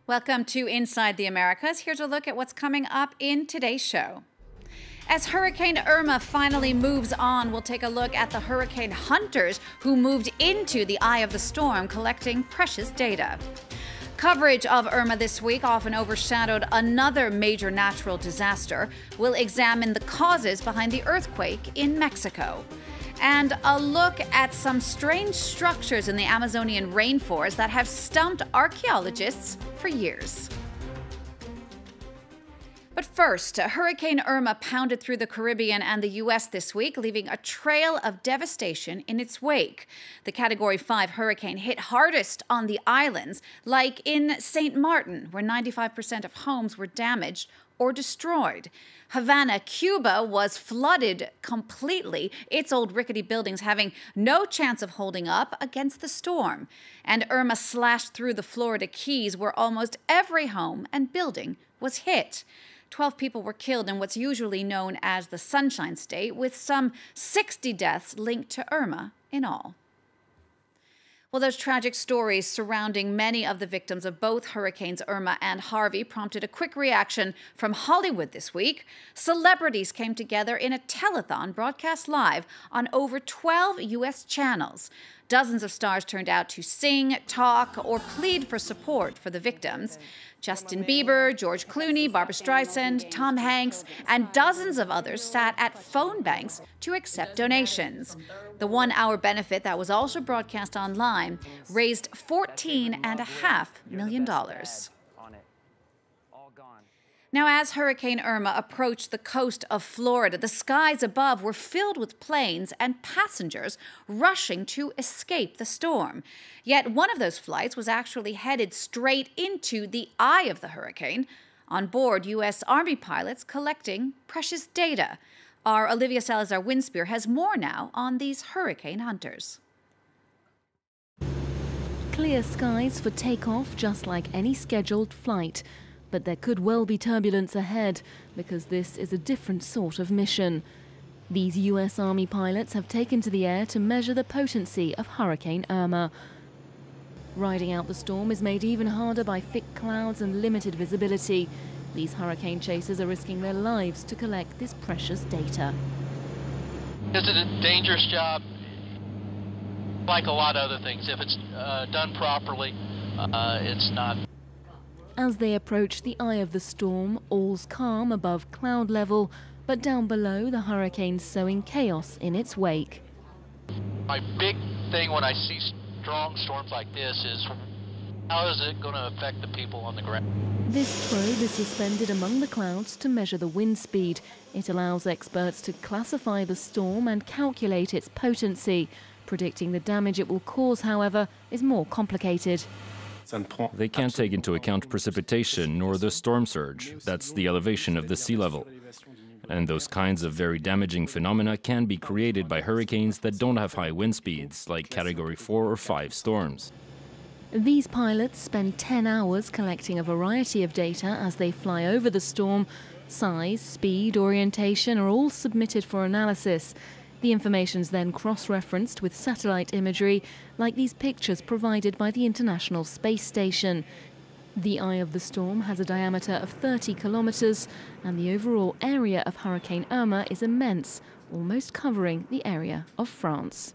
Welcome to Inside the Americas. Here's a look at what's coming up in today's show. As Hurricane Irma finally moves on, we'll take a look at the hurricane hunters who moved into the eye of the storm, collecting precious data. Coverage of Irma this week often overshadowed another major natural disaster. We'll examine the causes behind the earthquake in Mexico. And a look at some strange structures in the Amazonian rainforest that have stumped archaeologists for years. But first, Hurricane Irma pounded through the Caribbean and the U.S. this week, leaving a trail of devastation in its wake. The Category 5 hurricane hit hardest on the islands, like in St. Martin, where 95% of homes were damaged or destroyed. Havana, Cuba was flooded completely, its old rickety buildings having no chance of holding up against the storm. And Irma slashed through the Florida Keys, where almost every home and building was hit. 12 people were killed in what's usually known as the Sunshine State, with some 60 deaths linked to Irma in all. Well, those tragic stories surrounding many of the victims of both Hurricanes Irma and Harvey prompted a quick reaction from Hollywood this week. Celebrities came together in a telethon broadcast live on over 12 U.S. channels. Dozens of stars turned out to sing, talk, or plead for support for the victims. Justin Bieber, George Clooney, Barbra Streisand, Tom Hanks, and dozens of others sat at phone banks to accept donations. The one-hour benefit that was also broadcast online raised $14.5 million. Now, as Hurricane Irma approached the coast of Florida, the skies above were filled with planes and passengers rushing to escape the storm. Yet one of those flights was actually headed straight into the eye of the hurricane. On board, U.S. Army pilots collecting precious data. Our Olivia Salazar-Winspear has more now on these hurricane hunters. Clear skies for takeoff, just like any scheduled flight. But there could well be turbulence ahead, because this is a different sort of mission. These US Army pilots have taken to the air to measure the potency of Hurricane Irma. Riding out the storm is made even harder by thick clouds and limited visibility. These hurricane chasers are risking their lives to collect this precious data. It's a dangerous job, like a lot of other things. If it's done properly, it's not. As they approach the eye of the storm, all's calm above cloud level, but down below, the hurricane's sowing chaos in its wake. My big thing when I see strong storms like this is, how is it going to affect the people on the ground? This probe is suspended among the clouds to measure the wind speed. It allows experts to classify the storm and calculate its potency. Predicting the damage it will cause, however, is more complicated. They can't take into account precipitation nor the storm surge. That's the elevation of the sea level. And those kinds of very damaging phenomena can be created by hurricanes that don't have high wind speeds, like Category 4 or 5 storms. These pilots spend 10 hours collecting a variety of data as they fly over the storm. Size, speed, orientation are all submitted for analysis. The information's then cross-referenced with satellite imagery, like these pictures provided by the International Space Station. The eye of the storm has a diameter of 30 kilometers, and the overall area of Hurricane Irma is immense, almost covering the area of France.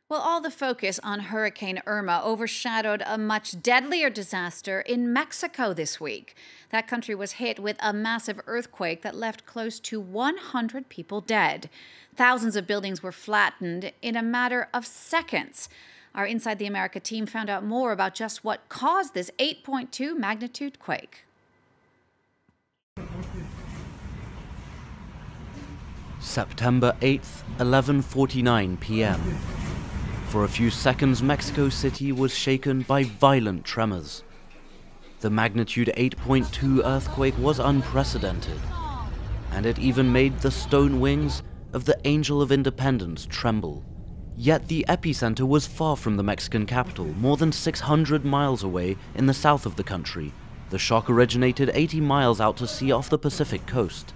Well, all the focus on Hurricane Irma overshadowed a much deadlier disaster in Mexico this week. That country was hit with a massive earthquake that left close to 100 people dead. Thousands of buildings were flattened in a matter of seconds. Our Inside the America team found out more about just what caused this 8.2 magnitude quake. September 8th, 11:49 p.m. For a few seconds, Mexico City was shaken by violent tremors. The magnitude 8.2 earthquake was unprecedented, and it even made the stone wings of the Angel of Independence tremble. Yet the epicenter was far from the Mexican capital, more than 600 miles away in the south of the country. The shock originated 80 miles out to sea off the Pacific coast.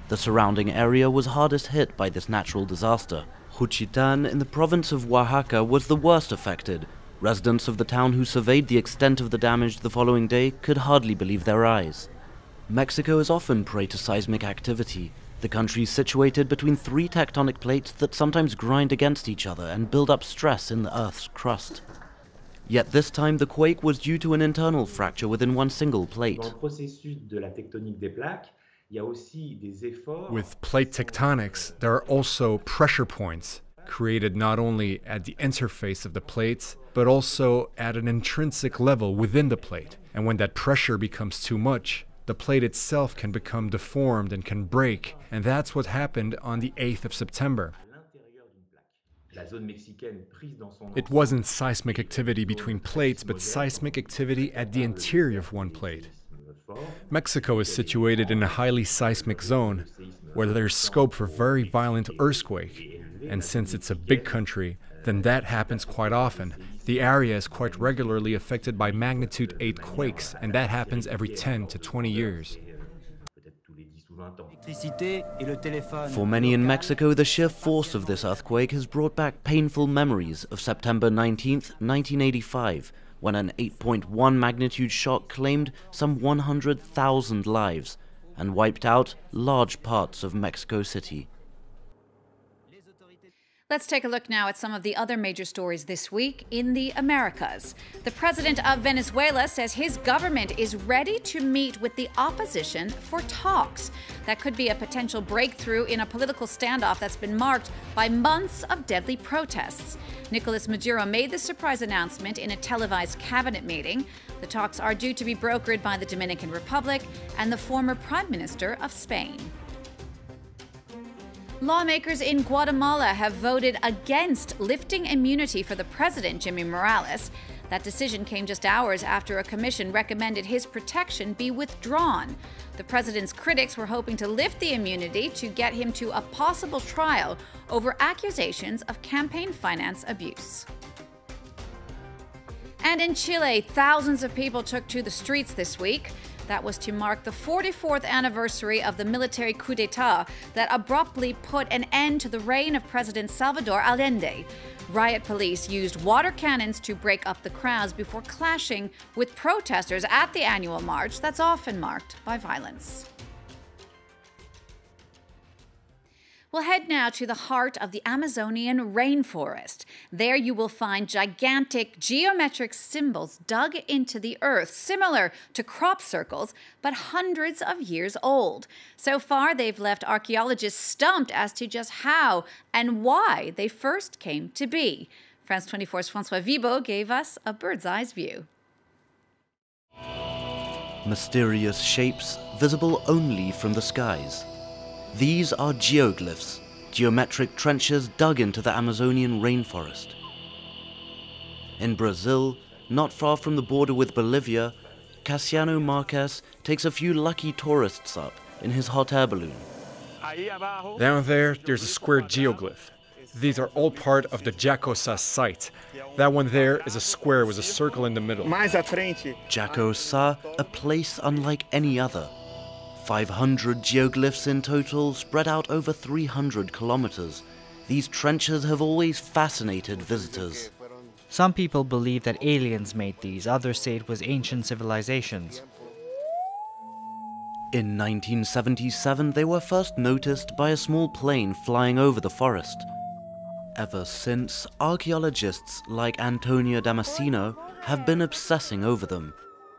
The surrounding area was hardest hit by this natural disaster. Juchitán in the province of Oaxaca was the worst affected, Residents of the town who surveyed the extent of the damage the following day could hardly believe their eyes. Mexico is often prey to seismic activity. The country is situated between three tectonic plates that sometimes grind against each other and build up stress in the Earth's crust. Yet this time the quake was due to an internal fracture within one single plate. With plate tectonics, there are also pressure points created not only at the interface of the plates, but also at an intrinsic level within the plate. And when that pressure becomes too much, the plate itself can become deformed and can break. And that's what happened on the 8th of September. It wasn't seismic activity between plates, but seismic activity at the interior of one plate. Mexico is situated in a highly seismic zone where there's scope for very violent earthquake. And since it's a big country, then that happens quite often. The area is quite regularly affected by magnitude 8 quakes, and that happens every 10 to 20 years. For many in Mexico, the sheer force of this earthquake has brought back painful memories of September 19th, 1985, when an 8.1 magnitude shock claimed some 100,000 lives and wiped out large parts of Mexico City. Let's take a look now at some of the other major stories this week in the Americas. The president of Venezuela says his government is ready to meet with the opposition for talks. That could be a potential breakthrough in a political standoff that's been marked by months of deadly protests. Nicolas Maduro made the surprise announcement in a televised cabinet meeting. The talks are due to be brokered by the Dominican Republic and the former Prime Minister of Spain. Lawmakers in Guatemala have voted against lifting immunity for the president, Jimmy Morales. That decision came just hours after a commission recommended his protection be withdrawn. The president's critics were hoping to lift the immunity to get him to a possible trial over accusations of campaign finance abuse. And in Chile, thousands of people took to the streets this week. That was to mark the 44th anniversary of the military coup d'etat that abruptly put an end to the reign of President Salvador Allende. Riot police used water cannons to break up the crowds before clashing with protesters at the annual march that's often marked by violence. We'll head now to the heart of the Amazonian rainforest. There you will find gigantic geometric symbols dug into the earth, similar to crop circles, but hundreds of years old. So far, they've left archaeologists stumped as to just how and why they first came to be. France 24's François Vibo gave us a bird's-eye view. Mysterious shapes visible only from the skies. These are geoglyphs, geometric trenches dug into the Amazonian rainforest. In Brazil, not far from the border with Bolivia, Cassiano Marques takes a few lucky tourists up in his hot air balloon. Down there, there's a square geoglyph. These are all part of the Jacosa site. That one there is a square with a circle in the middle. Jacosa, a place unlike any other. 500 geoglyphs in total, spread out over 300 kilometers. These trenches have always fascinated visitors. Some people believe that aliens made these, others say it was ancient civilizations. In 1977, they were first noticed by a small plane flying over the forest. Ever since, archaeologists like Antonia Damasceno have been obsessing over them.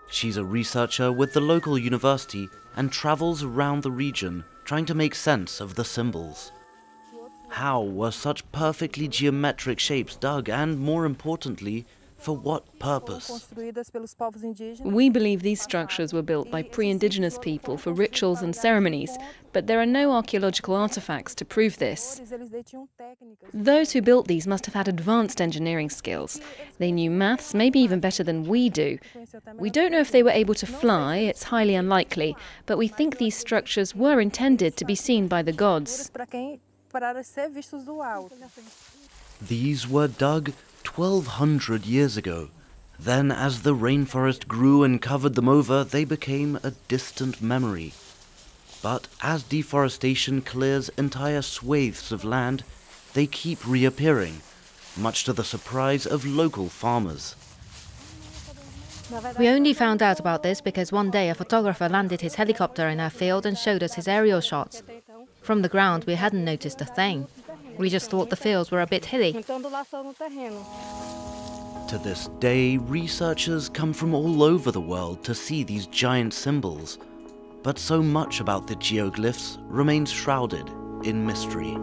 She's a researcher with the local university and travels around the region trying to make sense of the symbols. How were such perfectly geometric shapes dug, and more importantly, for what purpose? We believe these structures were built by pre-indigenous people for rituals and ceremonies, but there are no archaeological artifacts to prove this. Those who built these must have had advanced engineering skills. They knew maths, maybe even better than we do. We don't know if they were able to fly, it's highly unlikely, but we think these structures were intended to be seen by the gods. These were dug 1,200 years ago. Then, as the rainforest grew and covered them over, they became a distant memory. But as deforestation clears entire swathes of land, they keep reappearing. much to the surprise of local farmers. We only found out about this because one day a photographer landed his helicopter in our field and showed us his aerial shots. From the ground, we hadn't noticed a thing. We just thought the fields were a bit hilly. To this day, researchers come from all over the world to see these giant symbols, but so much about the geoglyphs remains shrouded in mystery.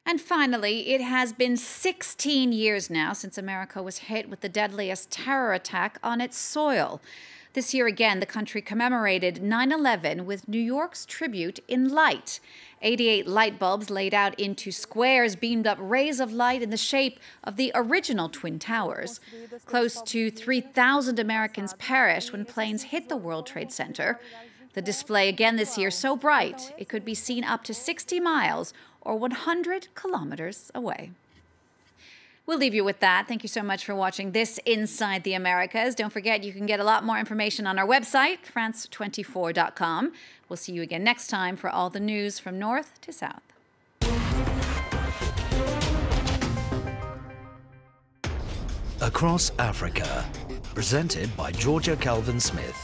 And finally, it has been 16 years now since America was hit with the deadliest terror attack on its soil. This year again, the country commemorated 9/11 with New York's tribute in light. 88 light bulbs laid out into squares beamed up rays of light in the shape of the original Twin Towers. Close to 3,000 Americans perished when planes hit the World Trade Center. The display again this year so bright it could be seen up to 60 miles or 100 kilometers away. We'll leave you with that. Thank you so much for watching this Inside the Americas. Don't forget, you can get a lot more information on our website, france24.com. We'll see you again next time for all the news from north to south. Across Africa, presented by Georgia Calvin-Smith.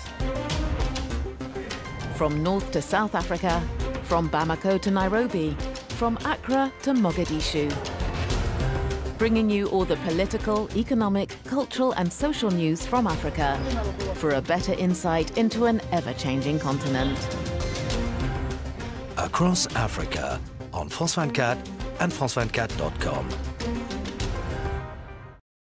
From north to South Africa, from Bamako to Nairobi, from Accra to Mogadishu. Bringing you all the political, economic, cultural and social news from Africa for a better insight into an ever-changing continent. Across Africa on France 24 and France24.com.